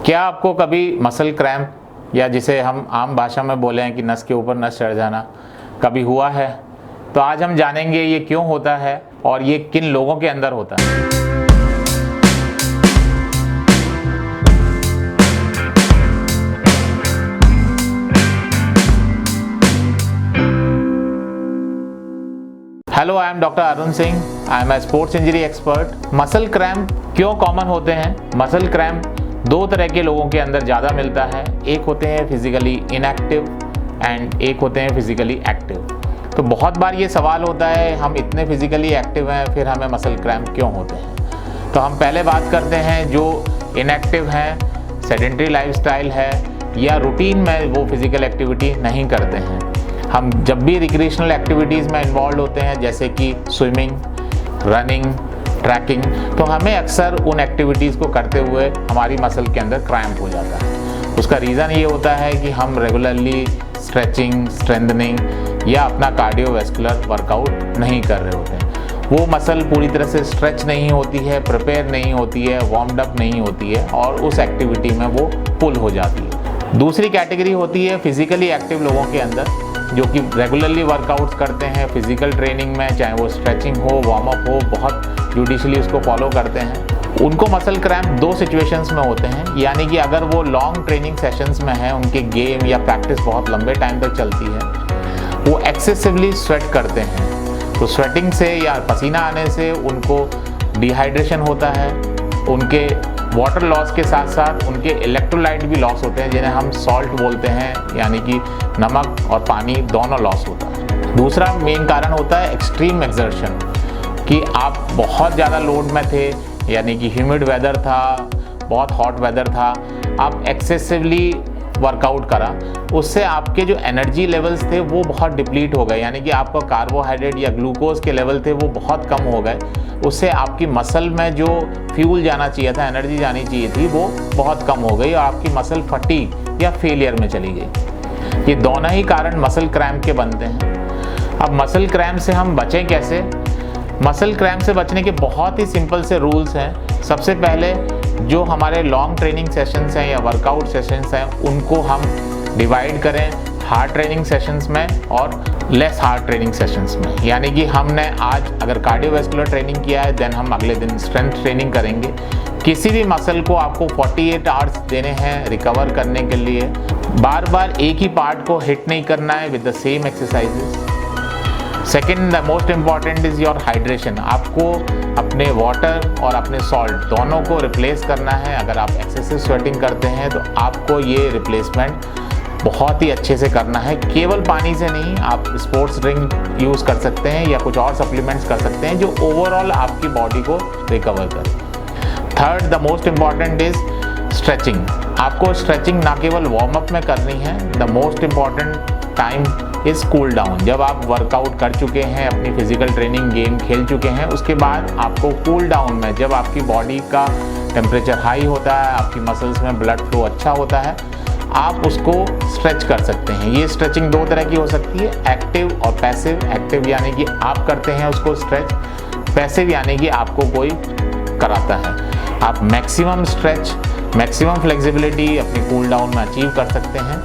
क्या आपको कभी मसल क्रैम्प या जिसे हम आम भाषा में बोले हैं कि नस के ऊपर नस चढ़ जाना कभी हुआ है? तो आज हम जानेंगे ये क्यों होता है और ये किन लोगों के अंदर होता है। Hello, I am doctor Arun Singh. I am a sports injury expert. Muscle cramp क्यों कॉमन होते हैं? मसल क्रैम्प दो तरह के लोगों के अंदर ज़्यादा मिलता है। एक होते हैं फिजिकली इनएक्टिव एंड एक होते हैं फिजिकली एक्टिव। तो बहुत बार ये सवाल होता है, हम इतने फिजिकली एक्टिव हैं फिर हमें मसल क्रैम्प क्यों होते हैं? तो हम पहले बात करते हैं जो इनएक्टिव हैं, सेडेंटरी लाइफस्टाइल है या रूटीन में वो फिजिकल एक्टिविटी नहीं करते हैं। हम जब भी रिक्रिएशनल एक्टिविटीज़ में इन्वॉल्व होते हैं जैसे कि स्विमिंग, रनिंग, ट्रैकिंग, तो हमें अक्सर उन एक्टिविटीज़ को करते हुए हमारी मसल के अंदर क्रैम्प हो जाता है। उसका रीज़न ये होता है कि हम रेगुलरली स्ट्रेचिंग, स्ट्रेंथनिंग या अपना कार्डियोवैस्कुलर वर्कआउट नहीं कर रहे होते हैं। वो मसल पूरी तरह से स्ट्रेच नहीं होती है, प्रिपेयर नहीं होती है, वार्म्ड अप नहीं होती है और उस एक्टिविटी में वो पुल हो जाती है। दूसरी कैटेगरी होती है फिजिकली एक्टिव लोगों के अंदर जो कि रेगुलरली वर्कआउट्स करते हैं फिजिकल ट्रेनिंग में, चाहे वो स्ट्रेचिंग हो, वार्म अप हो, बहुत जुडिशली उसको फॉलो करते हैं। उनको मसल क्रैम्प दो सिचुएशंस में होते हैं, यानी कि अगर वो लॉन्ग ट्रेनिंग सेशंस में हैं, उनके गेम या प्रैक्टिस बहुत लंबे टाइम तक चलती है, वो एक्सेसिवली स्वेट करते हैं। तो स्वेटिंग से या पसीना आने से उनको डिहाइड्रेशन होता है, उनके वाटर लॉस के साथ साथ उनके इलेक्ट्रोलाइट भी लॉस होते हैं जिन्हें हम सॉल्ट बोलते हैं, यानी कि नमक और पानी दोनों लॉस होता है। दूसरा मेन कारण होता है एक्सट्रीम एक्सर्शन, कि आप बहुत ज़्यादा लोड में थे, यानी कि ह्यूमिड वेदर था, बहुत हॉट वेदर था, आप एक्सेसिवली वर्कआउट करा, उससे आपके जो एनर्जी लेवल्स थे वो बहुत डिप्लीट हो गए, यानी कि आपका कार्बोहाइड्रेट या ग्लूकोज के लेवल थे वो बहुत कम हो गए। उससे आपकी मसल में जो फ्यूल जाना चाहिए था, एनर्जी जानी चाहिए थी, वो बहुत कम हो गई और आपकी मसल फटीग या फेलियर में चली गई। ये दोनों ही कारण मसल क्रैम्प के बनते हैं। अब मसल क्रैम्प से हम बचें कैसे? मसल क्रैम्प से बचने के बहुत ही सिंपल से रूल्स हैं। सबसे पहले जो हमारे लॉन्ग ट्रेनिंग सेशंस हैं या वर्कआउट सेशंस हैं उनको हम डिवाइड करें हार्ड ट्रेनिंग सेशंस में और लेस हार्ड ट्रेनिंग सेशंस में। यानी कि हमने आज अगर कार्डियोवैस्कुलर ट्रेनिंग किया है देन हम अगले दिन स्ट्रेंथ ट्रेनिंग करेंगे। किसी भी मसल को आपको 48 आवर्स देने हैं रिकवर करने के लिए। बार बार एक ही पार्ट को हिट नहीं करना है with the same exercises. Second, the most important is your hydration. आपको अपने वाटर और अपने सॉल्ट दोनों को रिप्लेस करना है। अगर आप एक्सेसिव स्वेटिंग करते हैं तो आपको ये रिप्लेसमेंट बहुत ही अच्छे से करना है। केवल पानी से नहीं, आप स्पोर्ट्स ड्रिंक यूज़ कर सकते हैं या कुछ और सप्लीमेंट्स कर सकते हैं जो ओवरऑल आपकी बॉडी को रिकवर करे। Third, the most important is stretching. आपको स्ट्रेचिंग ना केवल वार्म अप में करनी है, the most important time is cool down. जब आप वर्कआउट कर चुके हैं, अपनी फिजिकल ट्रेनिंग गेम खेल चुके हैं, उसके बाद आपको कूल डाउन में जब आपकी बॉडी का टेम्परेचर हाई होता है, आपकी मसल्स में ब्लड फ्लो अच्छा होता है, आप उसको स्ट्रेच कर सकते हैं। ये स्ट्रेचिंग दो तरह की हो सकती है, एक्टिव और पैसिव। एक्टिव यानी कि आप करते हैं उसको स्ट्रेच, पैसिव यानी कि आपको कोई कराता है। आप मैक्सिमम स्ट्रेच, मैक्सिमम फ्लेक्सिबिलिटी अपनी कूल डाउन में अचीव कर सकते हैं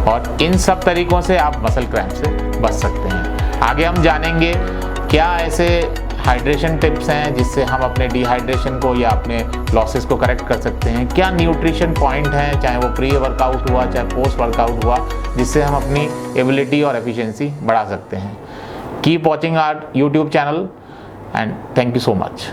और इन सब तरीक़ों से आप मसल क्रैम्प से बच सकते हैं। आगे हम जानेंगे क्या ऐसे हाइड्रेशन टिप्स हैं जिससे हम अपने डिहाइड्रेशन को या अपने लॉसेस को करेक्ट कर सकते हैं। क्या न्यूट्रिशन पॉइंट हैं, चाहे वो प्री वर्कआउट हुआ चाहे पोस्ट वर्कआउट हुआ, जिससे हम अपनी एबिलिटी और एफिशिएंसी बढ़ा सकते हैं। Keep watching our YouTube channel and thank you so much.